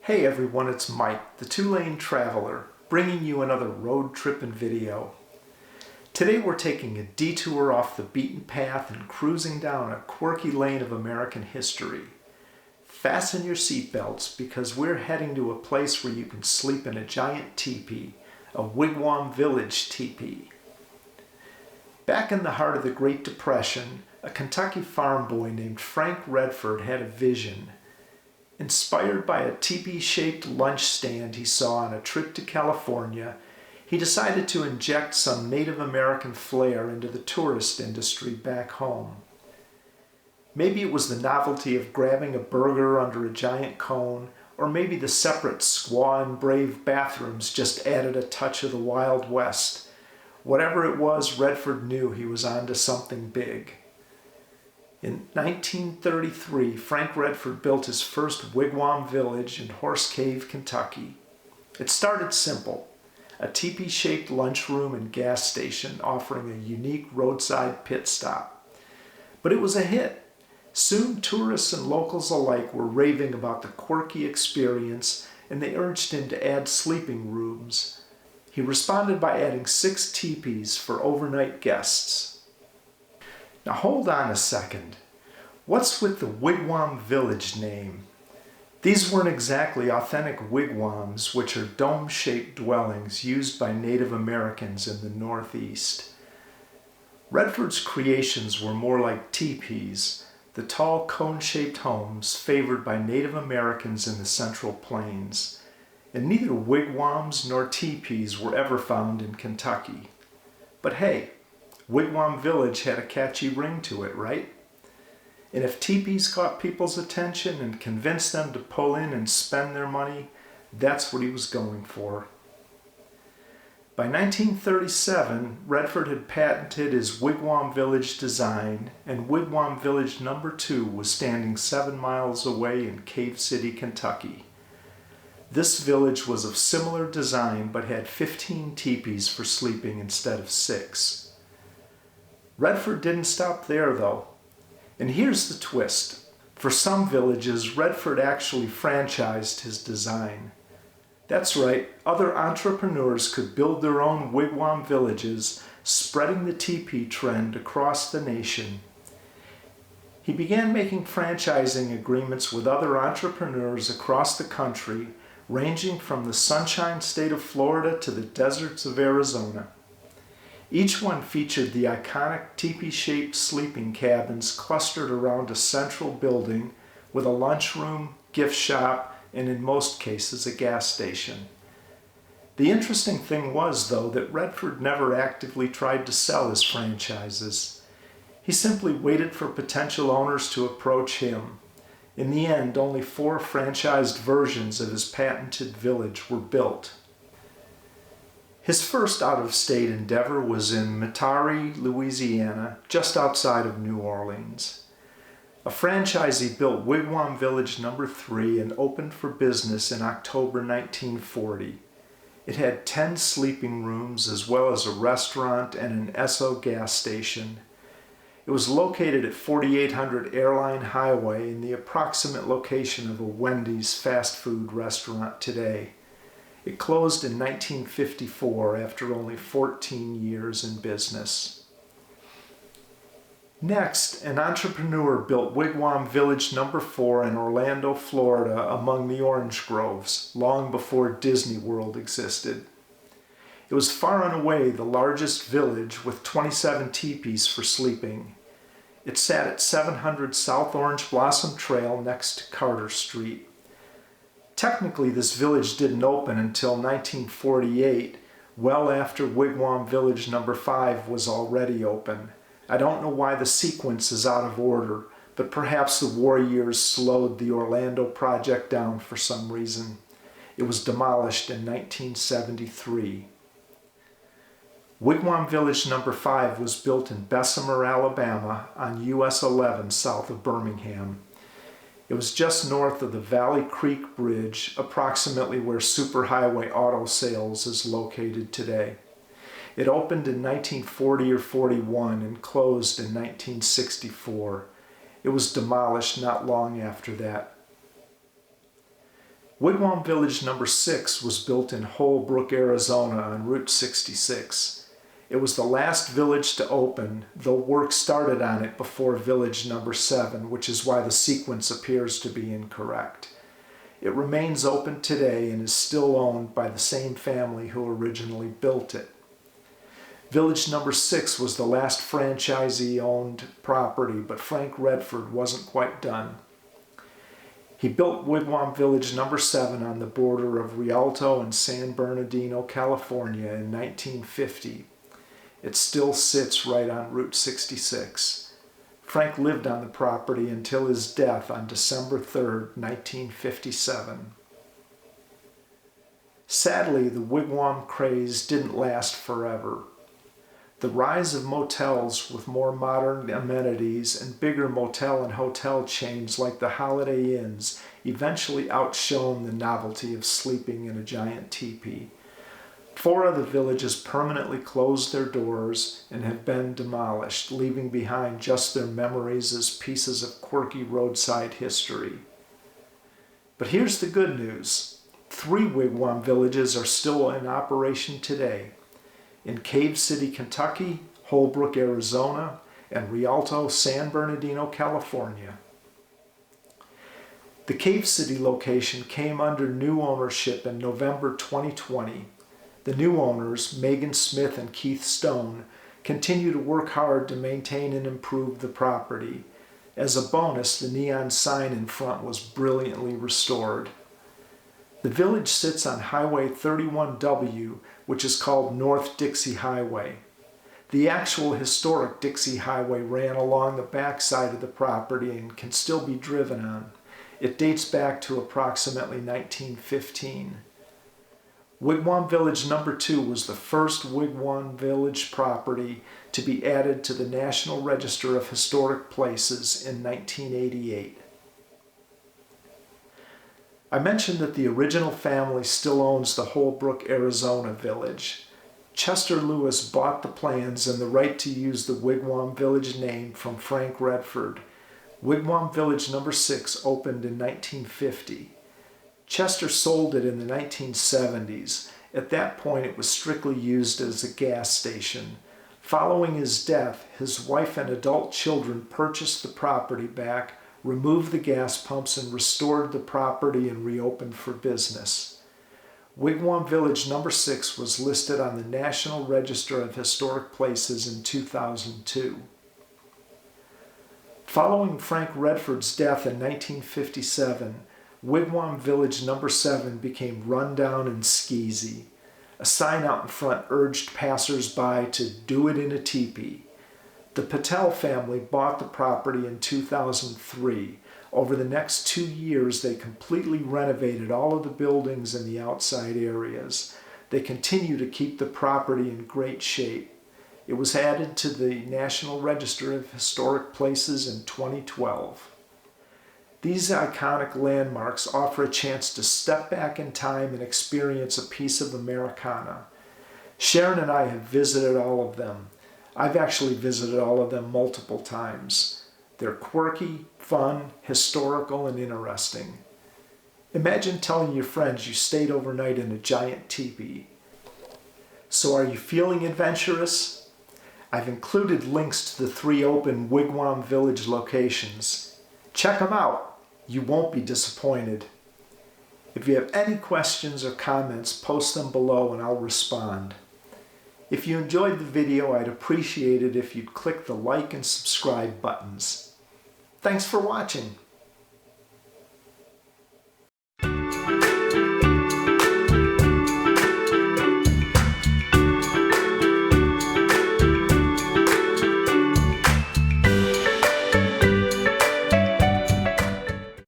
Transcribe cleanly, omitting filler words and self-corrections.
Hey everyone, it's Mike, the two-lane traveler, bringing you another road tripping video. Today we're taking a detour off the beaten path and cruising down a quirky lane of American history. Fasten your seatbelts because we're heading to a place where you can sleep in a giant teepee, a Wigwam Village teepee. Back in the heart of the Great Depression, a Kentucky farm boy named Frank Redford had a vision. Inspired by a teepee-shaped lunch stand he saw on a trip to California, he decided to inject some Native American flair into the tourist industry back home. Maybe it was the novelty of grabbing a burger under a giant cone, or maybe the separate squaw and brave bathrooms just added a touch of the Wild West. Whatever it was, Redford knew he was onto something big. In 1933, Frank Redford built his first Wigwam Village in Horse Cave, Kentucky. It started simple, a teepee-shaped lunchroom and gas station offering a unique roadside pit stop. But it was a hit. Soon tourists and locals alike were raving about the quirky experience, and they urged him to add sleeping rooms. He responded by adding 6 teepees for overnight guests. Now hold on a second. What's with the Wigwam Village name? These weren't exactly authentic wigwams, which are dome-shaped dwellings used by Native Americans in the Northeast. Redford's creations were more like teepees, the tall cone-shaped homes favored by Native Americans in the Central Plains. And neither wigwams nor teepees were ever found in Kentucky. But hey, Wigwam Village had a catchy ring to it, right? And if teepees caught people's attention and convinced them to pull in and spend their money, that's what he was going for. By 1937, Redford had patented his Wigwam Village design, and Wigwam Village No. 2 was standing 7 miles away in Cave City, Kentucky. This village was of similar design but had 15 teepees for sleeping instead of 6. Redford didn't stop there, though. And here's the twist. For some villages, Redford actually franchised his design. That's right, other entrepreneurs could build their own wigwam villages, spreading the teepee trend across the nation. He began making franchising agreements with other entrepreneurs across the country, ranging from the Sunshine State of Florida to the deserts of Arizona. Each one featured the iconic teepee-shaped sleeping cabins clustered around a central building with a lunchroom, gift shop, and in most cases a gas station. The interesting thing was, though, that Redford never actively tried to sell his franchises. He simply waited for potential owners to approach him. In the end, only 4 franchised versions of his patented village were built. His first out-of-state endeavor was in Metairie, Louisiana, just outside of New Orleans. A franchisee built Wigwam Village No. 3 and opened for business in October 1940. It had 10 sleeping rooms as well as a restaurant and an Esso gas station. It was located at 4800 Airline Highway in the approximate location of a Wendy's fast food restaurant today. It closed in 1954 after only 14 years in business. Next, an entrepreneur built Wigwam Village No. 4 in Orlando, Florida, among the orange groves, long before Disney World existed. It was far and away the largest village with 27 teepees for sleeping. It sat at 700 South Orange Blossom Trail next to Carter Street. Technically, this village didn't open until 1948, well after Wigwam Village No. 5 was already open. I don't know why the sequence is out of order, but perhaps the war years slowed the Orlando project down for some reason. It was demolished in 1973. Wigwam Village No. 5 was built in Bessemer, Alabama, on US 11 south of Birmingham. It was just north of the Valley Creek Bridge, approximately where Superhighway Auto Sales is located today. It opened in 1940 or 41 and closed in 1964. It was demolished not long after that. Wigwam Village number 6 was built in Holbrook, Arizona on Route 66. It was the last village to open, though work started on it before village number 7, which is why the sequence appears to be incorrect. It remains open today and is still owned by the same family who originally built it. Village number 6 was the last franchisee-owned property, but Frank Redford wasn't quite done. He built Wigwam Village number 7 on the border of Rialto and San Bernardino, California in 1950. It still sits right on Route 66. Frank lived on the property until his death on December 3, 1957. Sadly, the wigwam craze didn't last forever. The rise of motels with more modern amenities and bigger motel and hotel chains like the Holiday Inns eventually outshone the novelty of sleeping in a giant teepee. 4 other villages permanently closed their doors and have been demolished, leaving behind just their memories as pieces of quirky roadside history. But here's the good news. 3 wigwam villages are still in operation today: in Cave City, Kentucky, Holbrook, Arizona, and Rialto, San Bernardino, California. The Cave City location came under new ownership in November 2020. The new owners, Megan Smith and Keith Stone, continue to work hard to maintain and improve the property. As a bonus, the neon sign in front was brilliantly restored. The village sits on Highway 31W, which is called North Dixie Highway. The actual historic Dixie Highway ran along the backside of the property and can still be driven on. It dates back to approximately 1915. Wigwam Village number 2 was the first wigwam village property to be added to the National Register of Historic Places in 1988. I mentioned that the original family still owns the Holbrook, Arizona village. Chester Lewis bought the plans and the right to use the Wigwam Village name from Frank Redford. Wigwam Village number 6 opened in 1950. Chester sold it in the 1970s. At that point, it was strictly used as a gas station. Following his death, his wife and adult children purchased the property back, removed the gas pumps, and restored the property and reopened for business. Wigwam Village number 6 was listed on the National Register of Historic Places in 2002. Following Frank Redford's death in 1957, Wigwam Village number 7 became rundown and skeezy. A sign out in front urged passers-by to do it in a teepee. The Patel family bought the property in 2003. Over the next 2 years, they completely renovated all of the buildings and the outside areas. They continue to keep the property in great shape. It was added to the National Register of Historic Places in 2012. These iconic landmarks offer a chance to step back in time and experience a piece of Americana. Sharon and I have visited all of them. I've actually visited all of them multiple times. They're quirky, fun, historical, and interesting. Imagine telling your friends you stayed overnight in a giant teepee. So are you feeling adventurous? I've included links to the 3 open Wigwam Village locations. Check them out. You won't be disappointed. If you have any questions or comments, post them below and I'll respond. If you enjoyed the video, I'd appreciate it if you'd click the like and subscribe buttons. Thanks for watching.